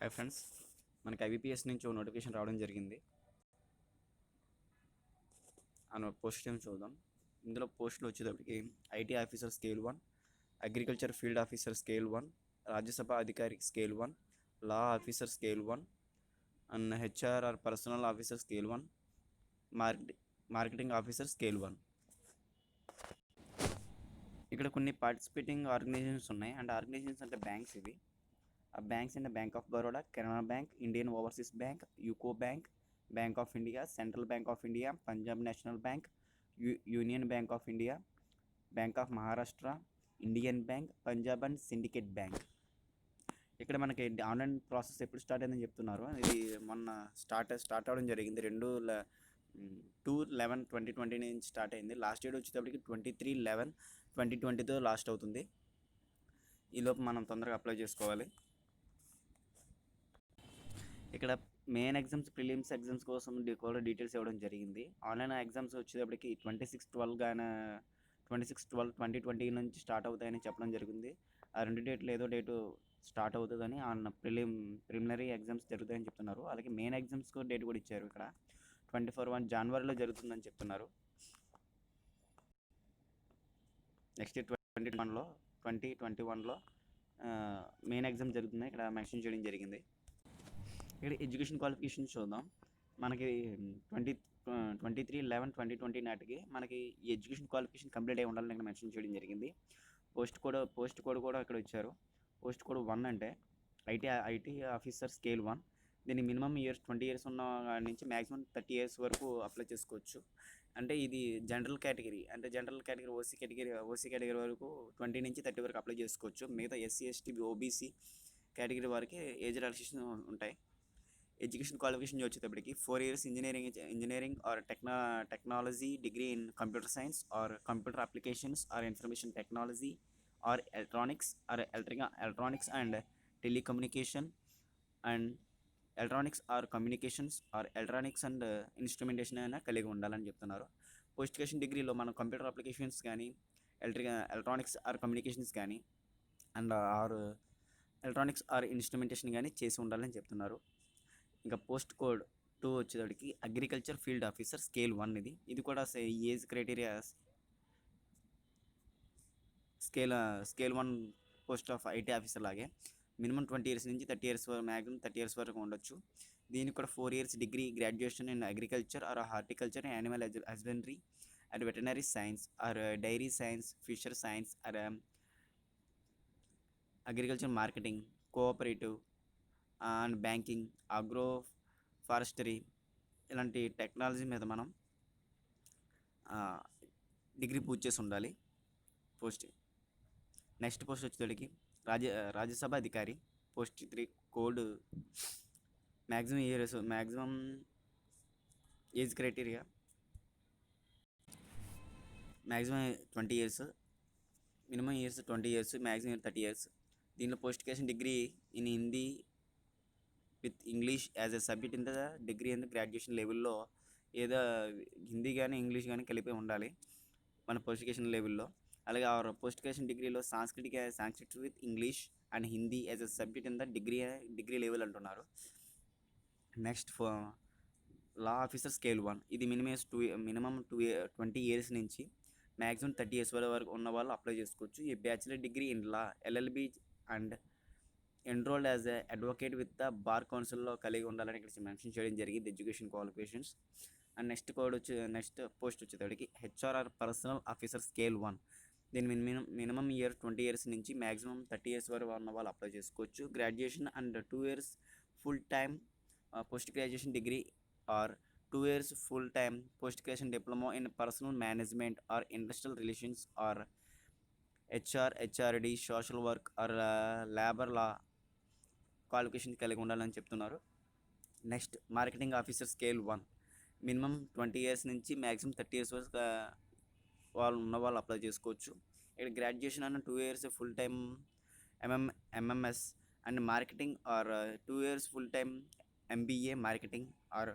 Hi friends, మనకి IBPS నుంచి ఒక నోటిఫికేషన్ రావడం జరిగింది. ఆ పోస్ట్ ఏం చూద్దాం. ఇందులో పోస్టులు వచ్చేటప్పటికి IT officer scale 1, agriculture field officer scale 1, Rajyasabha అధికారి scale 1, law officer scale 1 and HRR personnel officer scale 1, marketing officer scale 1. ఇక్కడ కొన్ని పార్టిసిపేటింగ్ ఆర్గనైజేషన్స్ ఉన్నాయి. అండ్ ఆర్గనైజేషన్స్ అంటే బ్యాంక్స్ ఇవి. ఆ బ్యాంక్స్ అంటే bank of Baroda, Canara bank, Indian overseas bank, UCO bank, bank of India, central bank of India, Punjab national bank, union bank of India, bank of Maharashtra, Indian bank, Punjab and syndicate bank. ఇక్కడ మనకి online process ఎప్పుడు start అయిందని చెప్తున్నారు. ఇది మొన్న start అవ్వడం జరిగింది. 2/11/2020 నుంచి స్టార్ట్ అయింది. లాస్ట్ డేట్ వచ్చేటప్పటికి 23/11/2020తో లాస్ట్ అవుతుంది. ఈలోపు మనం తొందరగా అప్లై చేసుకోవాలి. ఇక్కడ మెయిన్ ఎగ్జామ్స్, ప్రిలిమ్స్ ఎగ్జామ్స్ కోసం కూడా డీటెయిల్స్ ఇవ్వడం జరిగింది. ఆన్లైన్ ఎగ్జామ్స్ వచ్చేటప్పటికి 26/12/2020 నుంచి స్టార్ట్ అవుతాయని చెప్పడం జరిగింది. ఆ రెండు డేట్లు ఏదో డేటు స్టార్ట్ అవుతుందని ప్రిలిమినరీ ఎగ్జామ్స్ జరుగుతాయని చెప్తున్నారు. అలాగే మెయిన్ ఎగ్జామ్స్ డేట్ కూడా ఇచ్చారు. ఇక్కడ 24 జనవరిలో జరుగుతుందని చెప్తున్నారు. నెక్స్ట్ 2021లో మెయిన్ ఎగ్జామ్ జరుగుతుంది. ఇక్కడ మెన్షన్ చేయడం జరిగింది. ఇక్కడ ఎడ్యుకేషన్ క్వాలిఫికేషన్ చూద్దాం. మనకి 23/11/2020 నాటికి మనకి ఈ ఎడ్యుకేషన్ క్వాలిఫికేషన్ కంప్లీట్ అయి ఉండాలని ఇక్కడ మెన్షన్ చేయడం జరిగింది. పోస్ట్ కోడ్ కూడా ఇక్కడ ఇచ్చారు. పోస్ట్ కోడ్ 1 అంటే ఐటీ ఆఫీసర్ స్కేల్ 1. దీని మినిమం ఇయర్స్ 20 ఇయర్స్ ఉన్న నుంచి మ్యాక్సిమం 30 ఇయర్స్ వరకు అప్లై చేసుకోవచ్చు. అంటే ఇది జనరల్ కేటగిరీ, అంటే జనరల్ కేటగిరీ ఓసీ కేటగిరీ వరకు 20 నుంచి 30 వరకు అప్లై చేసుకోవచ్చు. మిగతా ఎస్సీ, ఎస్టీ, ఓబీసీ కేటగిరీ వారికి ఏజ్ రిలాక్సేషన్ ఉంటాయి. ఎడ్యుకేషన్ క్వాలిఫికేషన్ వచ్చేటప్పటికి 4 years engineering or technology degree in computer science or computer applications or information technology or electronics and telecommunication and electronics or communications or electronics and instrumentation అయినా కలిగి ఉండాలని చెప్తున్నారు. Post graduation డిగ్రీలో మనం computer applications కానీ, electronics or communications కానీ and electronics or instrumentation కానీ చేసి ఉండాలని చెప్తున్నారు. ఇంకా పోస్ట్ కోడ్ 2 వచ్చేటప్పటికి అగ్రికల్చర్ ఫీల్డ్ ఆఫీసర్ స్కేల్ 1. ఇది కూడా age criteria scale 1 post of IT officer లాగే మినిమం 20 ఇయర్స్ నుంచి 30 ఇయర్స్ వరకు, మ్యాక్సిమం 30 ఇయర్స్ వరకు ఉండొచ్చు. దీనికి కూడా 4 years degree graduation in agriculture or horticulture, animal husbandry and veterinary science or dairy science, fisher science or agriculture marketing, cooperative and banking, agro forestry ఇలాంటి technology మీద మనం degree పూర్తి చేసి ఉండాలి. నెక్స్ట్ పోస్ట్ వచ్చేటప్పటికి రాజ్యసభ అధికారి post 3 code maximum age criteria maximum 20 years, minimum years 20 years, maximum 30 years. దీనిలో post graduation degree in Hindi with English as a subject in the degree and graduation లెవెల్లో ఏదో హిందీ కానీ ఇంగ్లీష్ కానీ కలిపి ఉండాలి మన పోస్ట్ గ్రాడ్యుయేషన్ లెవెల్లో. అలాగే పోస్ట్ గ్రాడ్యుయేషన్ డిగ్రీలో Sanskrit with English and Hindi as a subject in the degree level అంటున్నారు. Next law officer scale 1. ఇది మినిమం 20 ఇయర్స్ నుంచి మ్యాక్సిమం 30 ఇయర్స్ వరకు ఉన్న వాళ్ళు అప్లై చేసుకోవచ్చు. ఈ bachelor degree in law, LLB and enrolled as a advocate with the bar కౌన్సిల్లో కలిగి ఉండాలని ఇక్కడ మెన్షన్ చేయడం జరిగింది education qualifications. And next post వచ్చేటప్పటికి హెచ్ఆర్ఆర్ పర్సనల్ ఆఫీసర్ స్కేల్ 1. దీని మినిమం ఇయర్ 20 ఇయర్స్ నుంచి మ్యాక్సిమం 30 ఇయర్స్ వరకు ఉన్న వాళ్ళు అప్లై చేసుకోవచ్చు. Graduation and 2 years full time post graduation degree or 2 years full time post graduation diploma in personnel management or industrial relations or HRD, social work or labour law qualification కలిగి ఉండాలని చెప్తున్నారు. Next marketing officer scale 1. Minimum 20 years నుంచి maximum 30 years వరకు వాళ్ళు apply చేసుకోవచ్చు. ఇక్కడ graduation అన్న 2 years full time MMS and marketing or 2 years full time MBA marketing or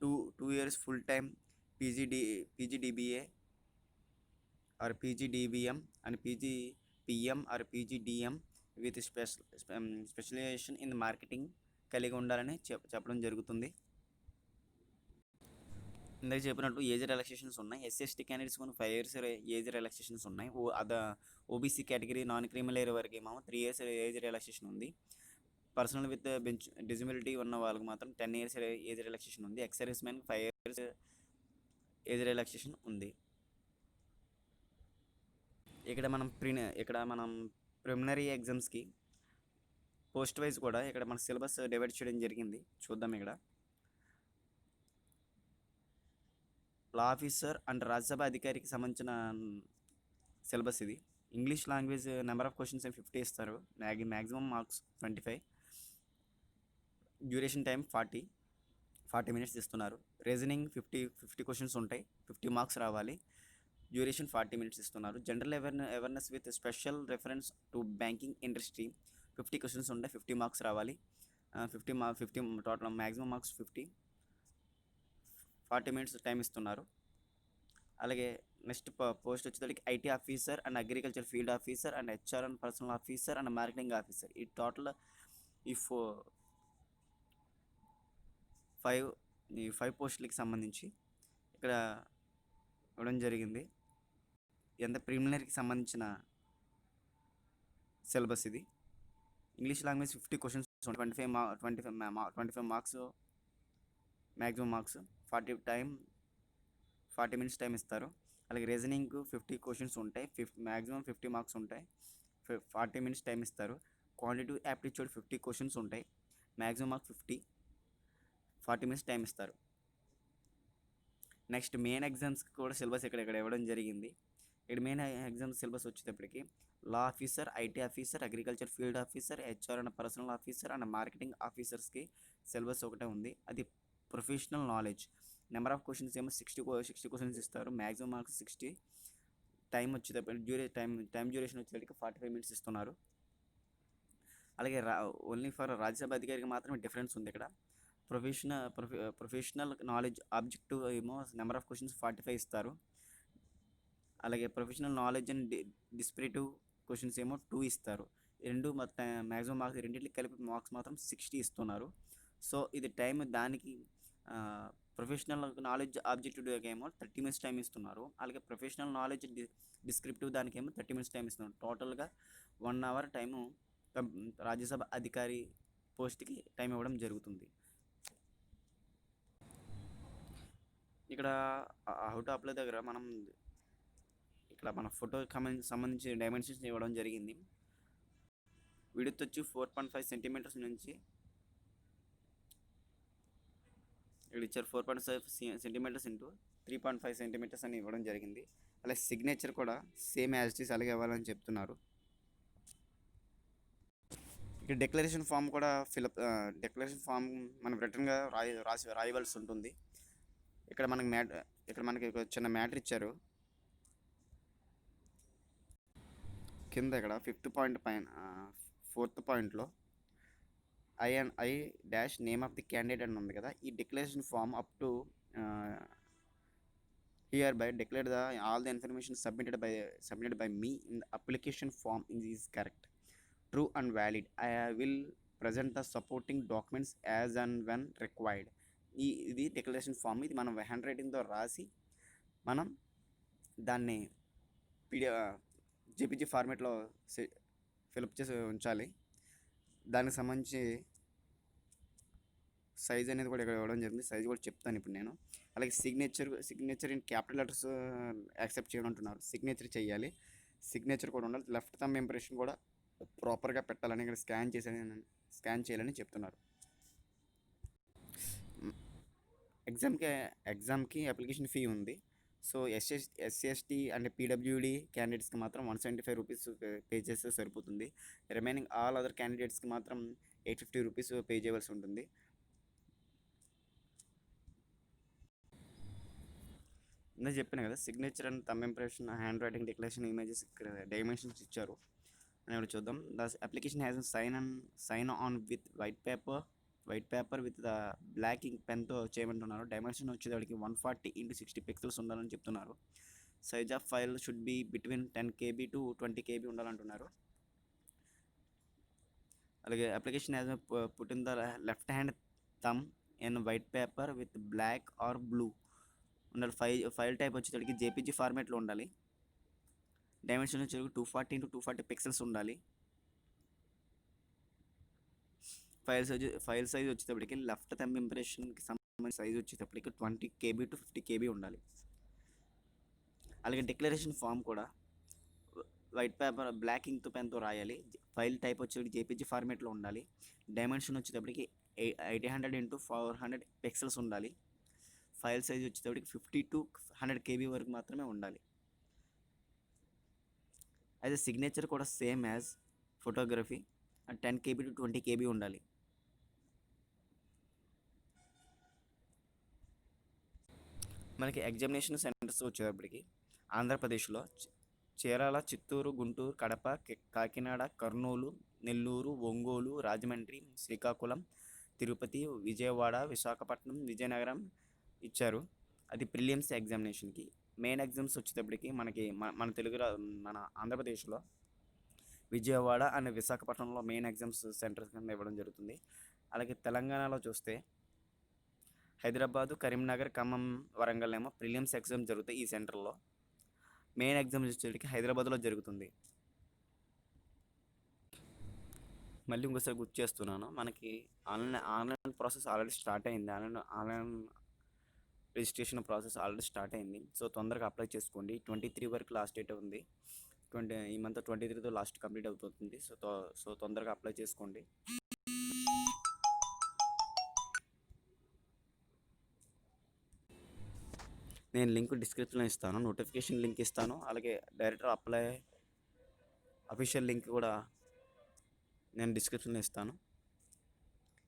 2 years full time PGDBA or PGDBM and PGPM or PGDM with specialization in marketing కలిగి ఉండాలని చెప్పడం జరుగుతుంది. ఇందాక చెప్పినట్టు ఏజ్ రిలాక్సేషన్స్ ఉన్నాయి. ఎస్సీ/ఎస్టీ క్యాండిడేట్స్ కొన్ని 5 years age relaxations ఉన్నాయి. OBC category non creamy layer వరకు ఏమో 3 ఇయర్స్ ఏజ్ రిలాక్సేషన్ ఉంది. పర్సనల్ విత్ డిజబిలిటీ ఉన్న వాళ్ళకి మాత్రం 10 ఇయర్స్ ఏజ్ రిలాక్సేషన్ ఉంది. Ex service man 5 years age relaxation ఉంది. ఇక్కడ మనం ప్రిలిమినరీ ఎగ్జామ్స్కి పోస్ట్ వైజ్ కూడా ఇక్కడ మన సిలబస్ డివైడ్ చేయడం జరిగింది. చూద్దాం. ఇక్కడ లా ఆఫీసర్ అండ్ రాజ్యసభ అధికారికి సంబంధించిన సిలబస్ ఇది. English language number of questions 50 ఇస్తారు. Maximum marks 25. Duration time 40 minutes ఇస్తున్నారు. రీజనింగ్ 50 క్వశ్చన్స్ ఉంటాయి. 50 మార్క్స్ రావాలి. డ్యూరేషన్ 40 మినిట్స్ ఇస్తున్నారు. General awareness with special reference to banking industry 50 questions ఉంటాయి. 50 మార్క్స్ రావాలి. 50 total maximum marks 50. 40 minutes time ఇస్తున్నారు. అలాగే నెక్స్ట్ పోస్ట్ వచ్చేసరికి IT officer and agriculture field officer and HR and personnel officer and marketing officer. ఈ total ఈ 5 పోస్టులకి సంబంధించి ఇక్కడ ఇవ్వడం జరిగింది. ఎంత ప్రిలిమినరీకి సంబంధించిన సిలబస్ ఇది. English language 50 questions 25 marks maximum marks. 40 minutes time ఇస్తారు. అలాగే రీజనింగ్ 50 క్వశ్చన్స్ ఉంటాయి. మ్యాక్సిమం 50 మార్క్స్ ఉంటాయి. 40 మినిట్స్ టైం ఇస్తారు. క్వాంటిటివ్ యాప్టిట్యూడ్ 50 క్వశ్చన్స్ ఉంటాయి. Maximum marks 50. 40 మినిట్స్ టైం ఇస్తారు. నెక్స్ట్ మెయిన్ ఎగ్జామ్స్కి కూడా సిలబస్ ఇక్కడ ఇవ్వడం జరిగింది. ఇక్కడ మెయిన్ ఎగ్జామ్స్ సిలబస్ వచ్చేటప్పటికి law officer, IT officer, agriculture field officer, HR and personnel officer and marketing ఆఫీసర్స్కి సిలబస్ ఒకటే ఉంది. అది professional knowledge. Number of questions ఏమో 60 క్వశ్చన్స్ ఇస్తారు. Maximum marks 60. టైం వచ్చేటప్పటికి టైం డ్యూరేషన్ వచ్చేటప్పటికి 45 మినిట్స్ ఇస్తున్నారు. అలాగే ఓన్లీ ఫర్ రాజ్యసభ అధికారికి మాత్రమే డిఫరెన్స్ ఉంది. ఇక్కడ ప్రొఫెషనల్ నాలెడ్జ్ ఆబ్జెక్టివ్ ఏమో నెంబర్ ఆఫ్ క్వశ్చన్స్ 45 ఇస్తారు. అలాగే professional knowledge and descriptive questions ఏమో 2 ఇస్తారు. రెండు మొత్తం మ్యాక్సిమం మార్క్స్ రెండింటికి కలిపి మార్క్స్ మాత్రం 60 ఇస్తున్నారు. సో ఇది టైం దానికి ప్రొఫెషనల్ నాలెడ్జ్ ఆబ్జెక్టివ్ ఏమో 30 మినిట్స్ టైం ఇస్తున్నారు. అలాగే ప్రొఫెషనల్ నాలెడ్జ్ డిస్క్రిప్టివ్ దానికేమో 30 మినిట్స్ టైం ఇస్తున్నారు. టోటల్గా 1 అవర్ టైము రాజ్యసభ అధికారి పోస్ట్కి టైం ఇవ్వడం జరుగుతుంది. ఇక్కడ హౌ టు అప్లై దగ్గర ఇక్కడ మన ఫోటోకి సంబంధించి డైమెన్షన్స్ ఇవ్వడం జరిగింది. విడ్త్ వచ్చి 4.5 సెంటీమీటర్స్ నుంచి ఇక్కడ ఇచ్చారు. 4.5 సెంటీమీటర్స్ ఇంటూ 3.5 సెంటీమీటర్స్ అని ఇవ్వడం జరిగింది. అలాగే సిగ్నేచర్ కూడా సేమ్ యాజ్ ఇట్ ఈస్ అలాగే ఇవ్వాలని చెప్తున్నారు. ఇక్కడ డిక్లరేషన్ ఫామ్ కూడా డిక్లరేషన్ ఫామ్ మనం రిటర్న్గా రాయవలసి ఉంటుంది. ఇక్కడ మనకి చిన్న మ్యాటర్ ఇచ్చారు. కింద ఇక్కడ 5th పాయింట్ పైన 4th పాయింట్లో I dash name of the candidate అని ఉంది కదా. ఈ declaration form up to hereby declare all the information submitted by me in the application form is correct, true and valid. I will present the supporting documents as and when required. ఇది declaration form. ఇది మనం hand రైటింగ్తో రాసి మనం దాన్ని JPG ఫార్మేట్లో fill up చేసి ఉంచాలి. దానికి సంబంధించి సైజ్ అనేది కూడా ఇక్కడ ఇవ్వడం జరిగింది. సైజ్ కూడా చెప్తాను ఇప్పుడు నేను. అలాగే signature in capital letters accept చేయమంటున్నారు. సిగ్నేచర్ చేయాలి. సిగ్నేచర్ కూడా ఉండాలి. లెఫ్ట్ థంబ్ ఇంప్రెషన్ కూడా ప్రాపర్గా పెట్టాలని ఇక్కడ స్కాన్ చేయాలని చెప్తున్నారు. ఎగ్జామ్కి అప్లికేషన్ ఫీ ఉంది. సో ఎస్సీ/ఎస్టీ అండ్ పీడబ్ల్యూడీ క్యాండిడేట్స్కి మాత్రం 175 రూపీస్ పే చేస్తే సరిపోతుంది. రిమైనింగ్ ఆల్ అదర్ క్యాండిడేట్స్కి మాత్రం 850 రూపీస్ పే చేయవలసి ఉంటుంది. ఇందా చెప్పాను కదా, signature and thumb impression, handwriting, declaration, images dimensions ఇచ్చారు అని కూడా చూద్దాం. The application has sign on with white paper with the black ink పెన్తో చేయమంటున్నారు. డైమెన్షన్ వచ్చేదానికి 140 × 60 పిక్సెల్స్ ఉండాలని చెప్తున్నారు. Size of file should be between 10 KB to 20 KB ఉండాలంటున్నారు. అలాగే application as put in the left hand thumb in white paper with black or blue ఉండాలి. File type వచ్చేసరికి JPG ఫార్మేట్లో ఉండాలి. డైమెన్షన్ వచ్చేసరికి 240x240 పిక్సెల్స్ ఉండాలి. File size వచ్చేటప్పటికి left thumb ఇంప్రెషన్కి సంబంధించిన size వచ్చేటప్పటికి 20 KB to 50 KB ఉండాలి. అలాగే డిక్లరేషన్ ఫామ్ కూడా వైట్ పేపర్ బ్లాక్ ఇంక్ పెన్తో రాయాలి. ఫైల్ టైప్ వచ్చేటప్పటికి జేపీజీ ఫార్మేట్లో ఉండాలి. డైమెన్షన్ వచ్చేటప్పటికి 800x400 పిక్సెల్స్ ఉండాలి. ఫైల్ సైజ్ వచ్చేటప్పటికి 50 to 100 KB వరకు మాత్రమే ఉండాలి. అయితే సిగ్నేచర్ కూడా same as photography 10 KB to 20 KB ఉండాలి. మనకి ఎగ్జామినేషన్ సెంటర్స్ వచ్చేటప్పటికి ఆంధ్రప్రదేశ్లో చీరాల, చిత్తూరు, గుంటూరు, కడప, కాకినాడ, కర్నూలు, నెల్లూరు, ఒంగోలు, రాజమండ్రి, శ్రీకాకుళం, తిరుపతి, విజయవాడ, విశాఖపట్నం, విజయనగరం ఇచ్చారు. అది ప్రిలిమ్స్ ఎగ్జామినేషన్కి. మెయిన్ ఎగ్జామ్స్ వచ్చేటప్పటికి మనకి మన మన ఆంధ్రప్రదేశ్లో విజయవాడ అండ్ విశాఖపట్నంలో మెయిన్ ఎగ్జామ్స్ సెంటర్స్ కింద ఇవ్వడం జరుగుతుంది. అలాగే తెలంగాణలో చూస్తే హైదరాబాదు, కరీంనగర్, ఖమ్మం, వరంగల్ ఏమో ప్రిలిమ్స్ ఎగ్జామ్ జరుగుతాయి. ఈ సెంటర్లో మెయిన్ ఎగ్జామ్ వచ్చేసరికి హైదరాబాద్లో జరుగుతుంది. మళ్ళీ ఇంకోసారి గుర్తు చేస్తున్నాను, మనకి ఆన్లైన్ ప్రాసెస్ ఆల్రెడీ స్టార్ట్ అయింది. Online registration process already start అయింది. సో తొందరగా అప్లై చేసుకోండి. 23 వరకు లాస్ట్ డేట్ ఉంది. ఈ మంత్ 23తో లాస్ట్ కంప్లీట్ అవుతుంది. సో తొందరగా అప్లై చేసుకోండి. నేను లింక్ డిస్క్రిప్షన్లో ఇస్తాను, నోటిఫికేషన్ లింక్ ఇస్తాను. అలాగే డైరెక్ట్ అప్లై అఫీషియల్ లింక్ కూడా నేను డిస్క్రిప్షన్లో ఇస్తాను.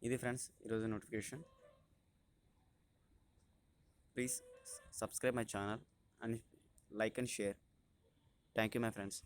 ఇది ఫ్రెండ్స్ ఈరోజు notification. Please subscribe my channel and like and share. Thank you my friends.